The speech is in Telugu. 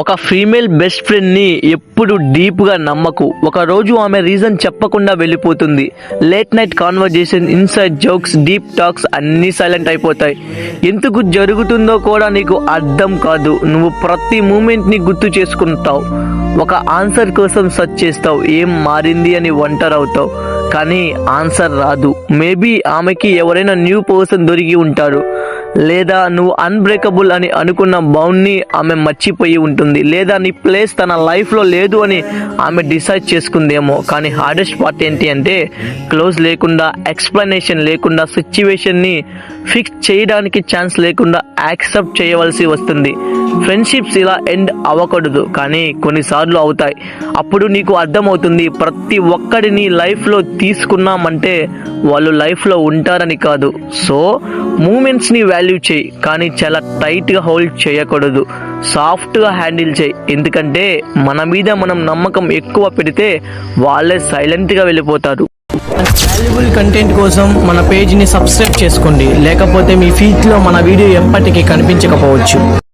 ఒక ఫీమేల్ బెస్ట్ ఫ్రెండ్ని ఎప్పుడు డీప్గా నమ్మకు. ఒక రోజు ఆమె రీజన్ చెప్పకుండా వెళ్ళిపోతుంది. Late night conversation, inside jokes, deep talks అన్నీ సైలెంట్ అయిపోతాయి. ఎందుకు జరుగుతుందో కూడా నీకు అర్థం కాదు. నువ్వు ప్రతి మూమెంట్ని గుర్తు చేసుకుంటావు. ఒక ఆన్సర్ కోసం సెర్చ్ చేస్తావు. ఏం మారింది అని ఒంటరవుతావు, కానీ ఆన్సర్ రాదు. మేబీ ఆమెకి ఎవరైనా న్యూ పర్సన్ దొరికి ఉంటారు, లేదా నువ్వు అన్బ్రేకబుల్ అని అనుకున్న బౌండ్ని ఆమె మర్చిపోయి ఉంటుంది, లేదా నీ ప్లేస్ తన లైఫ్లో లేదు అని ఆమె డిసైడ్ చేసుకుందేమో. కానీ హార్డెస్ట్ పార్ట్ ఏంటి అంటే, క్లోజ్ లేకుండా, ఎక్స్ప్లెనేషన్ లేకుండా, సిచ్యువేషన్ని ఫిక్స్ చేయడానికి ఛాన్స్ లేకుండా యాక్సెప్ట్ చేయవలసి వస్తుంది. ఫ్రెండ్షిప్స్ ఇలా ఎండ్ అవ్వకూడదు, కానీ కొన్నిసార్లు అవుతాయి. అప్పుడు నీకు అర్థమవుతుంది, ప్రతి ఒక్కడిని లైఫ్లో తీసుకున్నామంటే వాళ్ళు లైఫ్లో ఉంటారని కాదు. సో మూమెంట్స్ని వాల్యూ చేయి, కానీ చాలా టైట్గా హోల్డ్ చేయకూడదు. సాఫ్ట్గా హ్యాండిల్ చేయి. ఎందుకంటే మన మీద మనం నమ్మకం ఎక్కువ పెడితే వాళ్ళే సైలెంట్గా వెళ్ళిపోతారు. వాల్యుబుల్ కంటెంట్ కోసం మన పేజ్ని సబ్స్క్రైబ్ చేసుకోండి, లేకపోతే మీ ఫీడ్లో మన వీడియో ఎప్పటికీ కనిపించకపోవచ్చు.